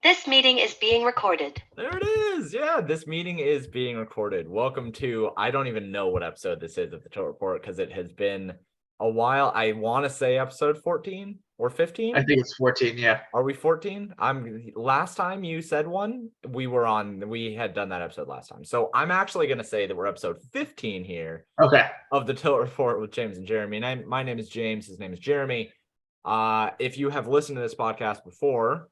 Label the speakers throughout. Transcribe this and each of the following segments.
Speaker 1: This meeting is being recorded.
Speaker 2: There it is. Yeah, this meeting is being recorded. Welcome to, I don't even know what episode this is of the Tilt Report because it has been a while. I want to say episode 14 or 15.
Speaker 3: I think it's 14, yeah.
Speaker 2: Are we 14? Last time you said one, we had done that episode last time. So I'm actually going to say that we're episode 15 here.
Speaker 3: Okay.
Speaker 2: Of the Tilt Report with James and Jeremy. And my name is James. His name is Jeremy. If you have listened to this podcast before,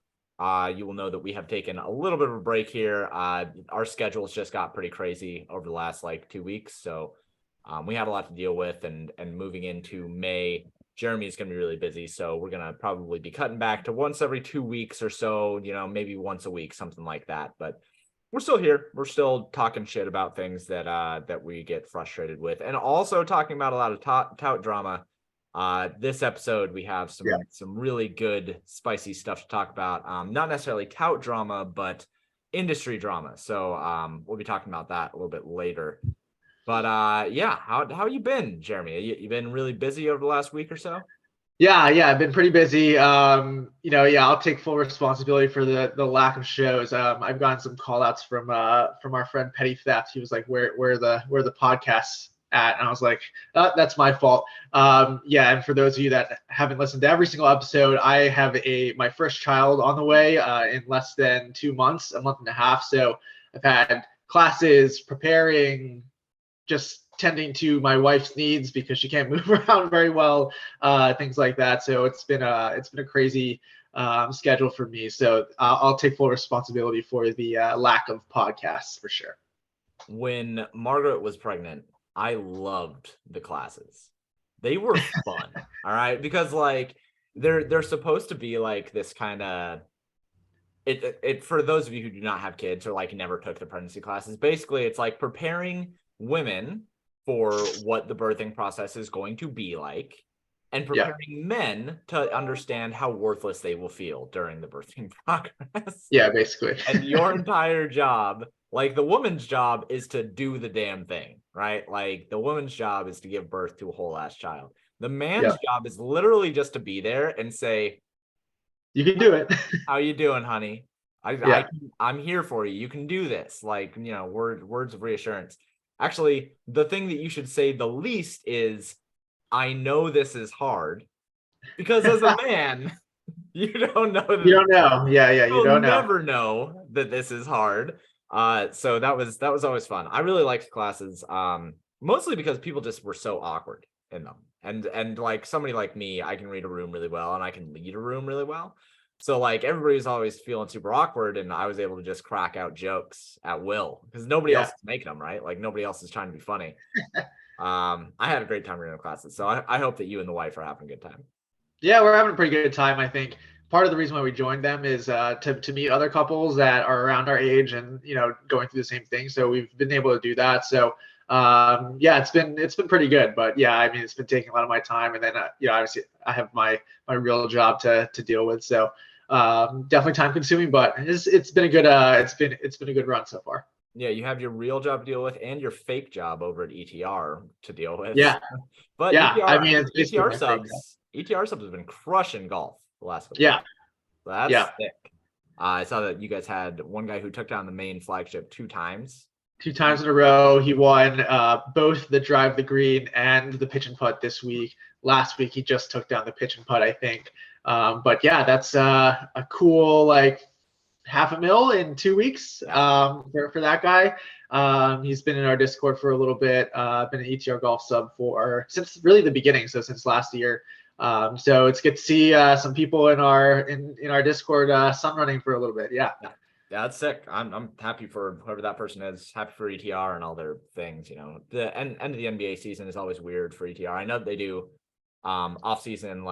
Speaker 2: you will know that we have taken a little bit of a break here. Our schedules just got pretty crazy over the last 2 weeks. So we had a lot to deal with, and moving into May, Jeremy is going to be really busy. So we're going to probably be cutting back to once every 2 weeks or so, maybe once a week, something like that. But we're still here. We're still talking shit about things that we get frustrated with, and also talking about a lot of tout drama. This episode we have some really good spicy stuff to talk about. Not necessarily tout drama, but industry drama. So we'll be talking about that a little bit later. But how you been, Jeremy? You been really busy over the last week or so?
Speaker 3: Yeah, I've been pretty busy. I'll take full responsibility for the lack of shows. I've gotten some call outs from our friend Petty Theft. He was like, where the podcasts at? And I was like, that's my fault. And for those of you that haven't listened to every single episode, I have my first child on the way in less than 2 months, a month and a half. So I've had classes, preparing, just tending to my wife's needs because she can't move around very well, things like that. So it's been a crazy schedule for me. So I'll take full responsibility for the lack of podcasts for sure.
Speaker 2: When Margaret was pregnant, I loved the classes. They were fun. All right, because they're supposed to be this kind of it for those of you who do not have kids or never took the pregnancy classes. Basically, it's preparing women for what the birthing process is going to be like, and preparing men to understand how worthless they will feel during the birthing progress.
Speaker 3: Yeah, basically.
Speaker 2: And your entire job, the woman's job, is to do the damn thing, right? The woman's job is to give birth to a whole ass child. The man's job is literally just to be there and say,
Speaker 3: "You can do it.
Speaker 2: How you doing, honey? I'm here for you. You can do this." Words of reassurance. Actually, the thing that you should say the least is, "I know this is hard," because as a man, you don't know.
Speaker 3: You don't know. Yeah. You don't know.
Speaker 2: Never know that this is hard. So that was always fun. I really liked classes, mostly because people just were so awkward in them. And somebody like me, I can read a room really well, and I can lead a room really well. So everybody's always feeling super awkward, and I was able to just crack out jokes at will because nobody else is making them, right? Nobody else is trying to be funny. I had a great time reading the classes, so I hope that you and the wife are having a good time.
Speaker 3: Yeah, we're having a pretty good time. I think part of the reason why we joined them is to meet other couples that are around our age and going through the same thing. So we've been able to do that. So it's been pretty good. But it's been taking a lot of my time, and then obviously I have my real job to deal with. So definitely time consuming, but it's been a good it's been a good run so far.
Speaker 2: Yeah, you have your real job to deal with and your fake job over at ETR to deal with.
Speaker 3: Yeah,
Speaker 2: but
Speaker 3: ETR
Speaker 2: subs have been crushing golf the last couple
Speaker 3: years.
Speaker 2: So that's sick. I saw that you guys had one guy who took down the main flagship 2 times. 2
Speaker 3: times in a row. He won both the drive the green and the pitch and putt this week. Last week he just took down the pitch and putt, I think. That's a cool $500,000 in 2 weeks for that guy. He's been in our Discord for a little bit. Been an ETR golf sub since really the beginning, so since last year. So it's good to see some people in our Discord sun running for a little bit. Yeah,
Speaker 2: that's sick. I'm happy for whoever that person is. Happy for ETR and all their things. The end of the NBA season is always weird for ETR. I know that they do off season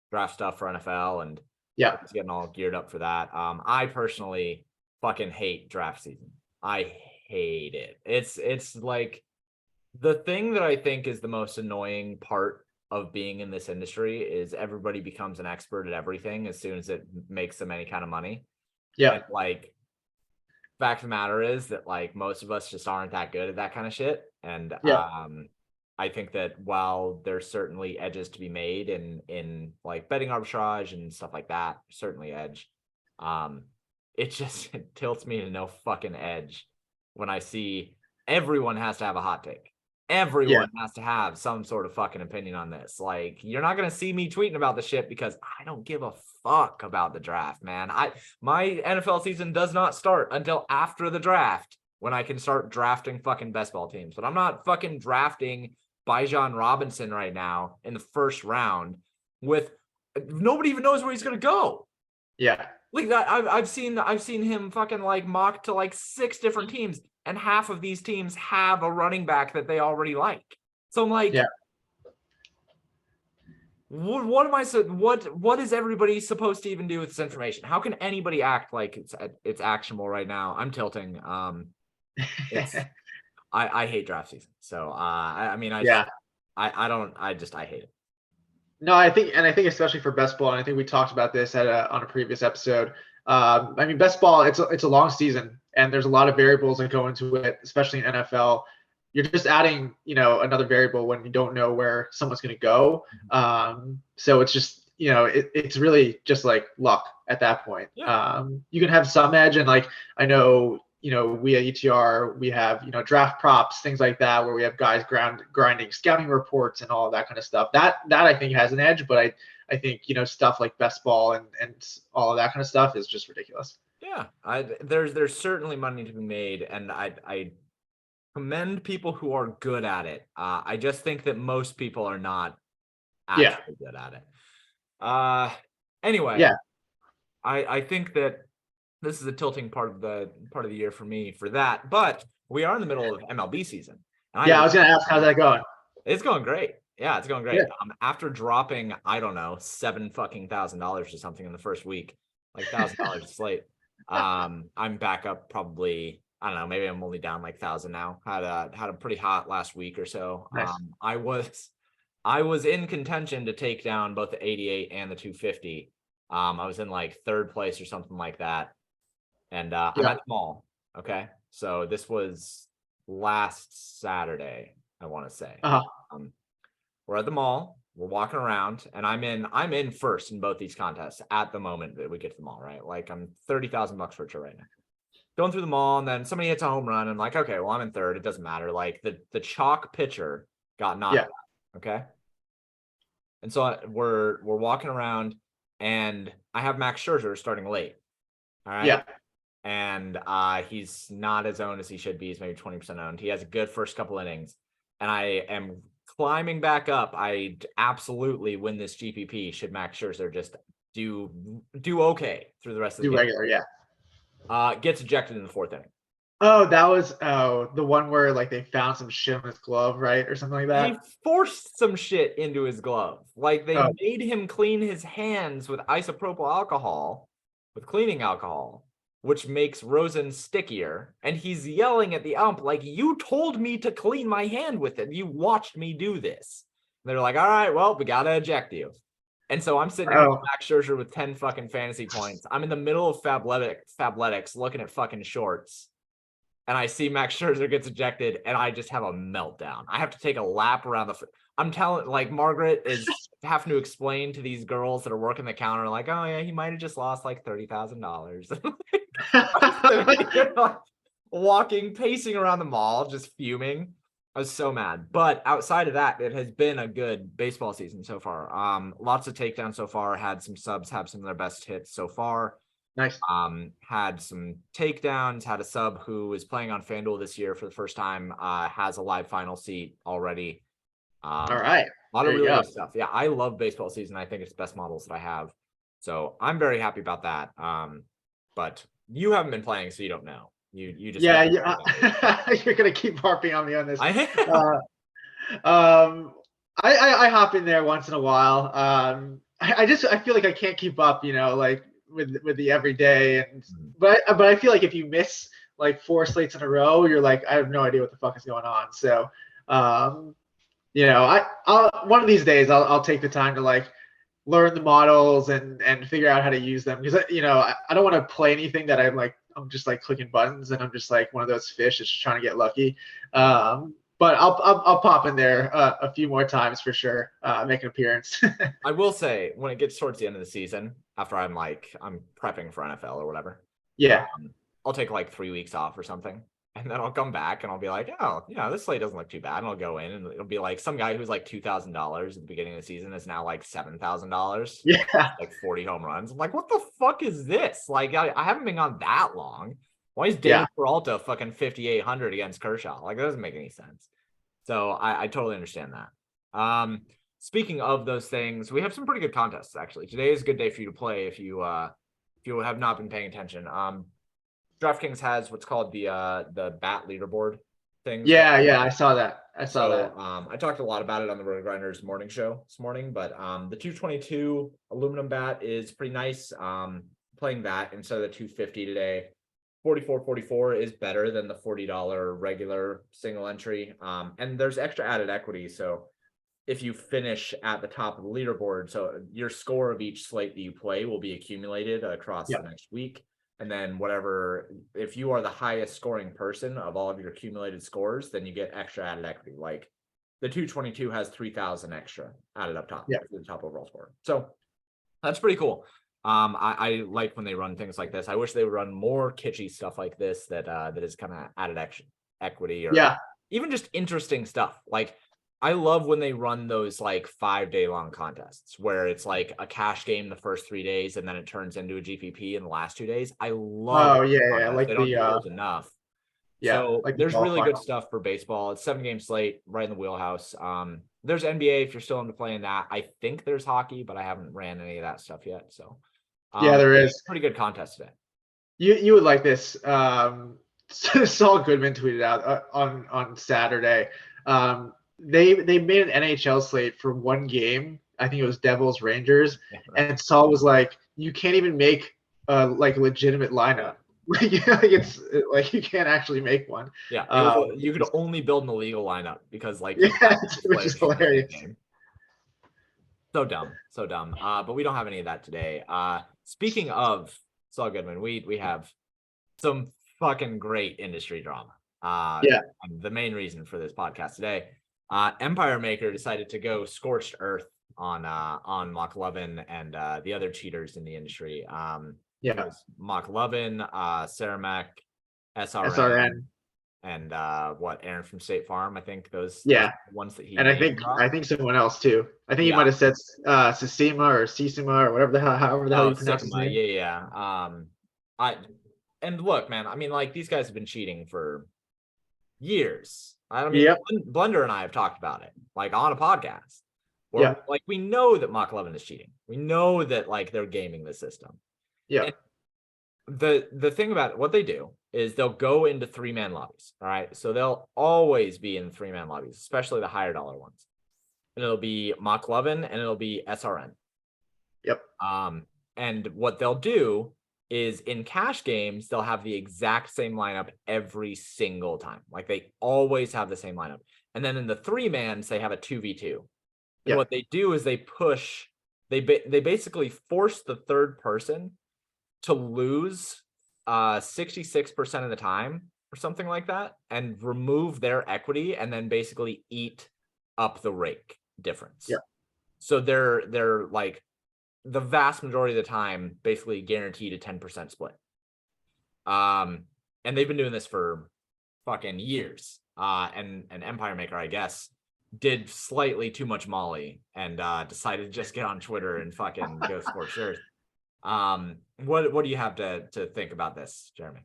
Speaker 2: draft stuff for NFL, and it's getting all geared up for that. I personally fucking hate draft season. I hate it. It's the thing that I think is the most annoying part of being in this industry is everybody becomes an expert at everything as soon as it makes them any kind of money.
Speaker 3: Yeah.
Speaker 2: And, fact of the matter is that most of us just aren't that good at that kind of shit. And I think that while there's certainly edges to be made in betting arbitrage and stuff like that, certainly edge. it just it tilts me to no fucking edge when I see everyone has to have a hot take. Everyone has to have some sort of fucking opinion on this. Like, you're not gonna see me tweeting about the shit because I don't give a fuck about the draft, man. My NFL season does not start until after the draft when I can start drafting fucking best ball teams. But I'm not fucking drafting Bijan Robinson right now in the first round with nobody even knows where he's gonna go.
Speaker 3: Yeah.
Speaker 2: Like that, I've seen him fucking like mocked to like 6 different teams, and half of these teams have a running back that they already like. So I'm like, what am I? What is everybody supposed to even do with this information? How can anybody act like it's actionable right now? I'm tilting. It's I hate draft season. So I hate it.
Speaker 3: No, I think especially for best ball, and I think we talked about this on a previous episode. I mean, best ball, it's a long season, and there's a lot of variables that go into it, especially in NFL. You're just adding, another variable when you don't know where someone's going to go. So it's just, it's really just like luck at that point.
Speaker 2: Yeah.
Speaker 3: You can have some edge, and like I know, we at ETR, we have, draft props, things like that, where we have guys grinding scouting reports and all of that kind of stuff. That I think has an edge, but I think, stuff like best ball and all of that kind of stuff is just ridiculous.
Speaker 2: Yeah, there's certainly money to be made, and I commend people who are good at it. I just think that most people are not actually good at it. Anyway,
Speaker 3: yeah,
Speaker 2: I think that this is a tilting part of the year for me for that, but we are in the middle of MLB season.
Speaker 3: I was gonna ask, how's that going?
Speaker 2: It's going great. Yeah, it's going great.
Speaker 3: Yeah.
Speaker 2: After dropping, I don't know, $7,000 or something in the first week, like $1,000 slate. I'm back up probably, I don't know, maybe I'm only down like 1,000 now. Had a pretty hot last week or so.
Speaker 3: Nice.
Speaker 2: I was in contention to take down both the 88 and the 250. I was in like 3rd place or something like that. And I'm at the mall. Okay. So this was last Saturday, I want to say. We're at the mall, we're walking around, and I'm in first in both these contests at the moment that we get to the mall, right? Like, I'm $30,000 for it right now. Going through the mall, and then somebody hits a home run, and like, okay, well, I'm in 3rd. It doesn't matter. Like, the chalk pitcher got knocked out. Okay. And so we're walking around, and I have Max Scherzer starting late. All right.
Speaker 3: Yeah.
Speaker 2: And he's not as owned as he should be. He's maybe 20% owned. He has a good first couple innings, and I am climbing back up. I absolutely win this GPP should Max Scherzer just do okay through the rest of the game.
Speaker 3: Regular, yeah.
Speaker 2: Gets ejected in the 4th inning.
Speaker 3: Oh, that was the one where like they found some shit on his glove, right, or something like that.
Speaker 2: They forced some shit into his glove. Like, they made him clean his hands with isopropyl alcohol, with cleaning alcohol, which makes rosin stickier. And he's yelling at the ump like, "You told me to clean my hand with it. You watched me do this." And they're like, "All right, well, we gotta eject you." And so I'm sitting here with Max Scherzer with 10 fucking fantasy points. I'm in the middle of Fabletics looking at fucking shorts. And I see Max Scherzer gets ejected, and I just have a meltdown. I have to take a lap around I'm telling, like, Margaret is having to explain to these girls that are working the counter, like, "Oh yeah, he might have just lost like $30,000. Walking, pacing around the mall, just fuming. I was so mad. But outside of that, it has been a good baseball season so far. Lots of takedowns so far. Had some subs have some of their best hits so far.
Speaker 3: Nice.
Speaker 2: Had some takedowns, had a sub who is playing on FanDuel this year for the first time, has a live final seat already.
Speaker 3: All right.
Speaker 2: A lot of really good stuff. Yeah, I love baseball season. I think it's the best models that I have. So I'm very happy about that. But you haven't been playing, so you don't know. You just
Speaker 3: you're gonna keep harping on me on this.
Speaker 2: I
Speaker 3: hop in there once in a while. I feel like I can't keep up, like with the everyday, and but I feel like if you miss like 4 slates in a row, you're like, I have no idea what the fuck is going on. So I'll one of these days I'll take the time to like learn the models and figure out how to use them, because I don't want to play anything that I'm just like clicking buttons and I'm just like one of those fish that's just trying to get lucky. But I'll pop in there a few more times for sure, make an appearance.
Speaker 2: I will say, when it gets towards the end of the season, after I'm prepping for NFL or whatever,
Speaker 3: Yeah.
Speaker 2: I'll take like 3 weeks off or something. And then I'll come back and I'll be like, oh, this slate doesn't look too bad. And I'll go in and it'll be like some guy who's like $2,000 at the beginning of the season is now like $7,000.
Speaker 3: Yeah.
Speaker 2: Like 40 home runs. I'm like, what the fuck is this? Like, I haven't been gone that long. Why is Danny Peralta fucking 5,800 against Kershaw? Like, that doesn't make any sense. So I totally understand that. Speaking of those things, we have some pretty good contests actually. Today is a good day for you to play if you have not been paying attention. DraftKings has what's called the bat leaderboard thing.
Speaker 3: Yeah, I saw that. I
Speaker 2: talked a lot about it on the Road Grinders morning show this morning, but the 222 aluminum bat is pretty nice. Playing that instead of the 250 today. 44.44 is better than the $40 regular single entry. And there's extra added equity. So if you finish at the top of the leaderboard, so your score of each slate that you play will be accumulated across the next week. And then if you are the highest scoring person of all of your accumulated scores, then you get extra added equity. Like the 222 has 3,000 extra added up top for the top overall score. So that's pretty cool. I like when they run things like this. I wish they would run more kitschy stuff like this that is kind of added equity or even just interesting stuff. Like I love when they run those like 5-day long contests where it's like a cash game the first 3 days and then it turns into a GPP in the last 2 days. I love
Speaker 3: like
Speaker 2: they don't do those enough. So
Speaker 3: like
Speaker 2: there's really good stuff for baseball. It's 7-game slate right in the wheelhouse. There's NBA if you're still into playing that. I think there's hockey, but I haven't ran any of that stuff yet. So
Speaker 3: there is
Speaker 2: pretty good contest today.
Speaker 3: You would like this. Saul Goodman tweeted out on Saturday. They made an NHL slate for one game. I think it was Devils Rangers, and Saul was like, "You can't even make a legitimate lineup. It's like you can't actually make one."
Speaker 2: Yeah, you could only build an illegal lineup because which
Speaker 3: is hilarious.
Speaker 2: So dumb. But we don't have any of that today. Speaking of Saul Goodman, we have some fucking great industry drama. And the main reason for this podcast today, Empire Maker decided to go scorched earth on McLovin and the other cheaters in the industry. McLovin, Saramek, SRN. And Aaron from State Farm. I think those ones that he
Speaker 3: and I think someone else too. I think he might have said Sisima or Sisima or whatever however the hell you pronounce his name.
Speaker 2: And look, man, I mean, like these guys have been cheating for years. I mean, Blender and I have talked about it, like on a podcast. Where, like we know that McLovin is cheating. We know that like they're gaming the system.
Speaker 3: Yeah.
Speaker 2: And the thing about it, what they do is they'll go into 3-man lobbies. All right. So they'll always be in 3-man lobbies, especially the higher dollar ones. And it'll be McLovin and it'll be SRN.
Speaker 3: Yep.
Speaker 2: And what they'll do is in cash games, they'll have the exact same lineup every single time. Like they always have the same lineup. And then in the 3-mans, they have a 2v2. And what they do is they basically force the third person to lose 66% of the time or something like that and remove their equity and then basically eat up the rake difference. So they're like the vast majority of the time basically guaranteed a 10% split. And they've been doing this for fucking years. And Empire Maker, I guess, did slightly too much Molly and decided to just get on Twitter and fucking go scorched earth. What do you have to think about this, Jeremy?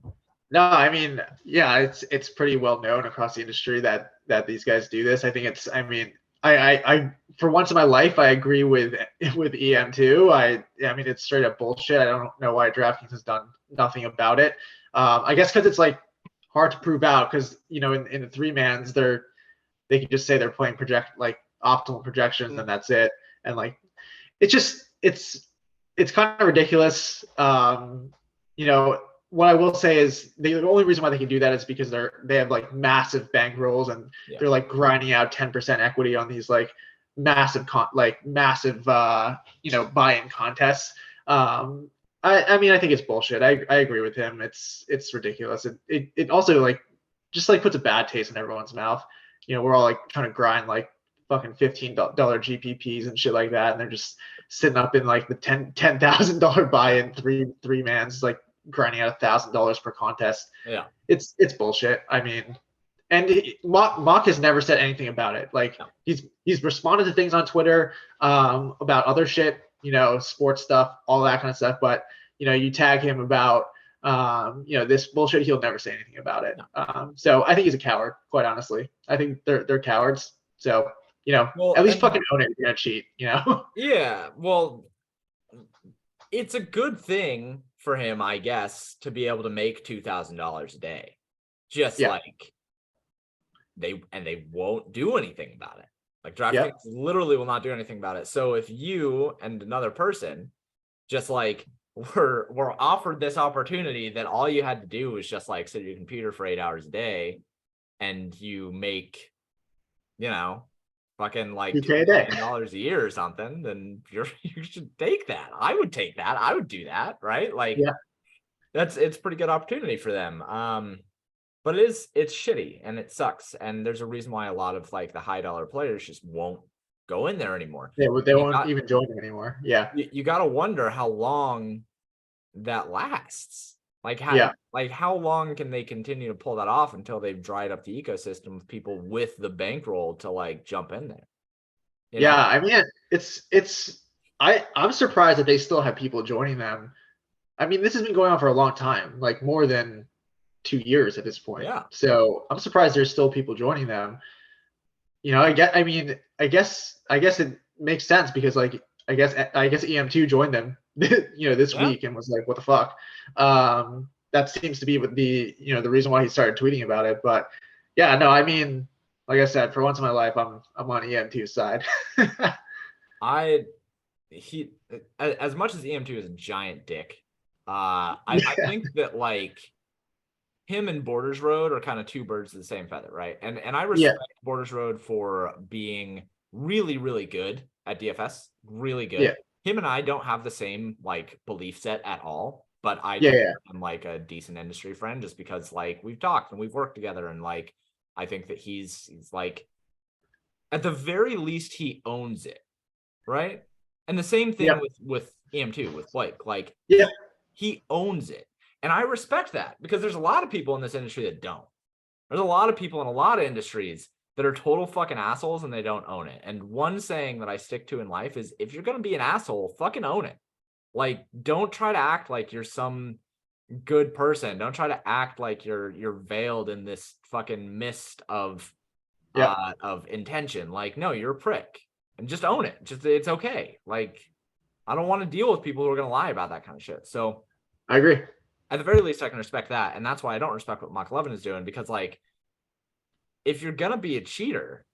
Speaker 3: No, I mean, it's pretty well known across the industry that these guys do this. I think I for once in my life I agree with EM2. I mean it's straight up bullshit. I don't know why DraftKings has done nothing about it. I guess because it's like hard to prove out because in the 3-mans they can just say they're playing optimal projections and that's it. And like it's kind of ridiculous. What I will say is the only reason why they can do that is because they have like massive bankrolls and they're like grinding out 10% equity on these like massive buy-in contests. I mean I think it's bullshit. I agree with him. It's ridiculous. It also like just like puts a bad taste in everyone's mouth. We're all like trying to grind like fucking $15 GPPs and shit like that, and they're just sitting up in like the $10,000 buy-in 3-mans. Like grinding out $1,000 per contest.
Speaker 2: Yeah.
Speaker 3: It's bullshit. I mean, and Mock has never said anything about it. Like,
Speaker 2: No.
Speaker 3: he's responded to things on Twitter about other shit, sports stuff, all that kind of stuff. But you tag him about this bullshit, he'll never say anything about it.
Speaker 2: No.
Speaker 3: So I think he's a coward, quite honestly. I think they're cowards. So
Speaker 2: Well,
Speaker 3: at least fucking own it if you're gonna cheat.
Speaker 2: Yeah. Well, it's a good thing for him, I guess, to be able to make $2,000 a day. Just like they won't do anything about it. Like DraftKings literally will not do anything about it. So if you and another person just like were offered this opportunity, that all you had to do was just like sit at your computer for 8 hours a day, and you make, fucking like $2 a year or something, then you should take that. I would take that. I would do that, right? Like, it's pretty good opportunity for them. But it's shitty and it sucks, and there's a reason why a lot of like the high dollar players just won't go in there anymore.
Speaker 3: They won't even join them anymore. Yeah,
Speaker 2: you got to wonder how long that lasts. Like how long can they continue to pull that off until they've dried up the ecosystem of people with the bankroll to like jump in there?
Speaker 3: I mean, I'm surprised that they still have people joining them. I mean, this has been going on for a long time, like more than 2 years at this point.
Speaker 2: Yeah.
Speaker 3: So I'm surprised there's still people joining them. I guess it makes sense because like I guess EM2 joined them this week and was like, what the fuck? That seems to be what the reason why he started tweeting about it. But yeah, no, I mean, like I said, for once in my life, I'm on EM2's side.
Speaker 2: As much as EM2 is a giant dick, I think that like him and Borders Road are kind of two birds of the same feather, right? And I respect Borders Road for being really, really good at DFS, really good.
Speaker 3: Yeah.
Speaker 2: Him and I don't have the same like belief set at all, but I'm like a decent industry friend just because like we've talked and we've worked together, and like I think that he's like at the very least he owns it, right? And the same thing with EM2 with Blake, like he owns it. And I respect that because there's a lot of people in this industry that don't. There's a lot of people in a lot of industries that are total fucking assholes and they don't own it. And one saying that I stick to in life is if you're going to be an asshole, fucking own it. Like, don't try to act like you're some good person. Don't try to act like you're veiled in this fucking mist of intention. Like, no, you're a prick and just own it. Just, it's okay. Like, I don't want to deal with people who are going to lie about that kind of shit. So
Speaker 3: I agree.
Speaker 2: At the very least, I can respect that. And that's why I don't respect what Mach 11 is doing, because like, if you're going to be a cheater,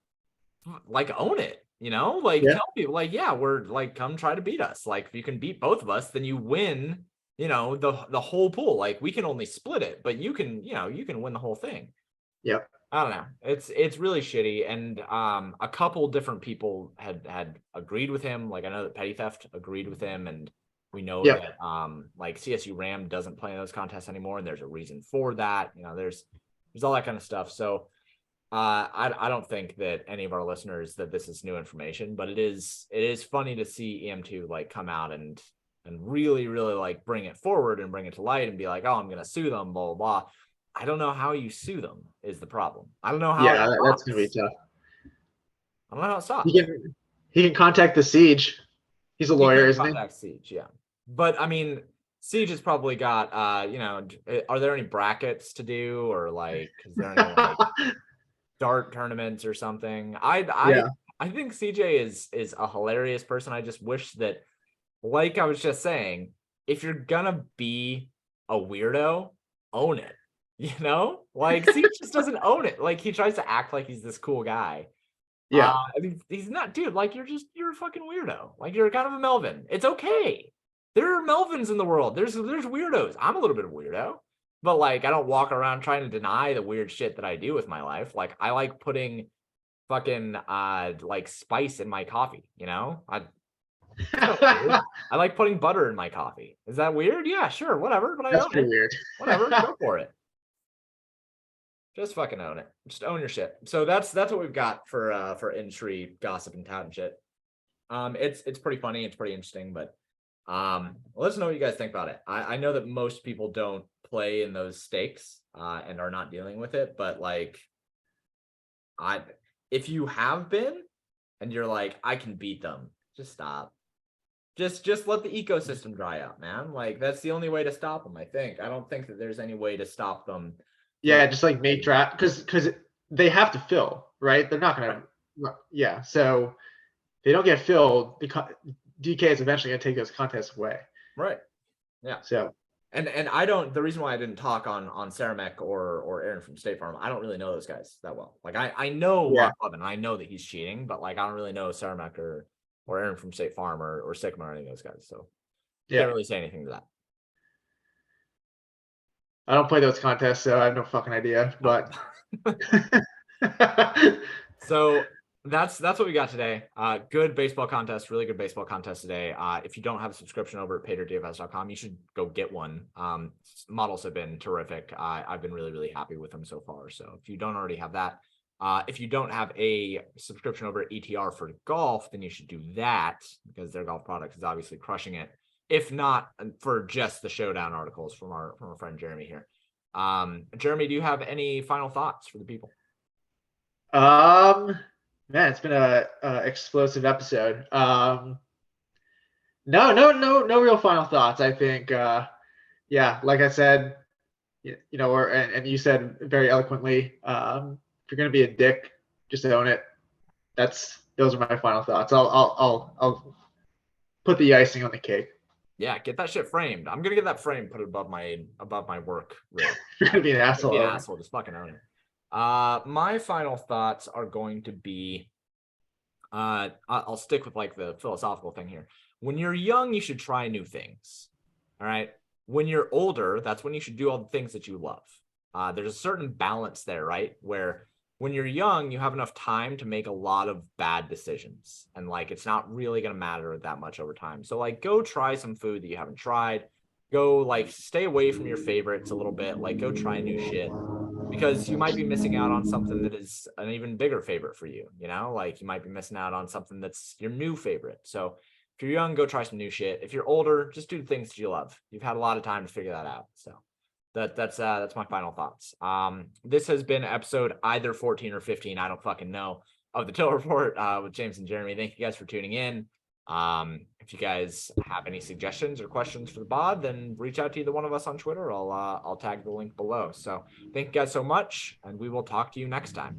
Speaker 2: like own it, like tell people like, we're like, come try to beat us. Like if you can beat both of us, then you win, the whole pool. Like we can only split it, but you can win the whole thing.
Speaker 3: Yep.
Speaker 2: I don't know. It's really shitty. And a couple different people had agreed with him. Like I know that Petty Theft agreed with him, and we know that like CSU Ram doesn't play in those contests anymore, and there's a reason for that. There's all that kind of stuff. So I don't think that any of our listeners that this is new information, but it is funny to see EM2 like come out and really, really like bring it forward and bring it to light and be like, oh, I'm gonna sue them, blah blah blah. I don't know how you sue them is the problem. I don't know how.
Speaker 3: Yeah, that's gonna be tough.
Speaker 2: I don't know how it stops.
Speaker 3: He can contact the Siege. He's a lawyer, isn't he?
Speaker 2: Contact Siege, yeah. But I mean, Siege has probably got are there any brackets to do, or like is there any like dart tournaments or something? I think CJ is a hilarious person. I just wish that, like I was just saying, if you're gonna be a weirdo, own it. Like Siege just doesn't own it. Like he tries to act like he's this cool guy.
Speaker 3: Yeah.
Speaker 2: I mean, he's not, dude. Like you're a fucking weirdo. Like you're kind of a Melvin. It's okay. There are Melvins in the world. There's weirdos. I'm a little bit of a weirdo, but like I don't walk around trying to deny the weird shit that I do with my life. Like I like putting fucking like spice in my coffee. I like putting butter in my coffee. Is that weird? Yeah, sure, whatever. But
Speaker 3: That's pretty weird.
Speaker 2: Whatever, go for it. Just fucking own it. Just own your shit. So that's what we've got for industry gossip and tout and shit. It's pretty funny. It's pretty interesting, but Let us know what you guys think about it. I know that most people don't play in those stakes and are not dealing with it, but like if you have been and you're like, I can beat them, just stop. Just let the ecosystem dry out, man. Like that's the only way to stop them, I think. I don't think that there's any way to stop them.
Speaker 3: Yeah, just like make draft because they have to fill, right? They're not gonna yeah. So they don't get filled because DK is eventually gonna take those contests away.
Speaker 2: Right. Yeah.
Speaker 3: So
Speaker 2: and I don't, the reason why I didn't talk on Saramek or Aaron from State Farm, I don't really know those guys that well. Like I know Mark Levin, I know that he's cheating, but like I don't really know Saramek or Aaron from State Farm or Sigma or any of those guys. So can't really say anything to that.
Speaker 3: I don't play those contests, so I have no fucking idea. But
Speaker 2: so that's what we got today. Good baseball contest, really good baseball contest today. If you don't have a subscription over at paydrdfs.com, you should go get one. Models have been terrific. I've been really happy with them so far. So if you don't already have that, if you don't have a subscription over at ETR for golf, then you should do that because their golf product is obviously crushing it. If not for just the showdown articles from our friend Jeremy here. Jeremy, do you have any final thoughts for the people?
Speaker 3: Man, it's been a explosive episode. No real final thoughts. I think, yeah, like I said, you know, and you said very eloquently, if you're gonna be a dick, just own it. Those are my final thoughts. I'll put the icing on the cake.
Speaker 2: Yeah, get that shit framed. I'm gonna get that framed, put it above my work rig.
Speaker 3: You're gonna be an asshole.
Speaker 2: Be an asshole, just fucking own it. My final thoughts are going to be, I'll stick with like the philosophical thing here. When you're young, you should try new things. All right. When you're older, that's when you should do all the things that you love. There's a certain balance there, right? Where when you're young, you have enough time to make a lot of bad decisions. And like, it's not really going to matter that much over time. So like, go try some food that you haven't tried. Go like stay away from your favorites a little bit. Like go try new shit. Because you might be missing out on something that is an even bigger favorite for you, you know, like you might be missing out on something that's your new favorite. So if you're young, go try some new shit. If you're older, just do the things that you love. You've had a lot of time to figure that out. So that's my final thoughts. This has been episode either 14 or 15. I don't fucking know, of the Tilt Report with James and Jeremy. Thank you guys for tuning in. If you guys have any suggestions or questions for the bod, then reach out to either one of us on Twitter. I'll tag the link below. So thank you guys so much, and we will talk to you next time.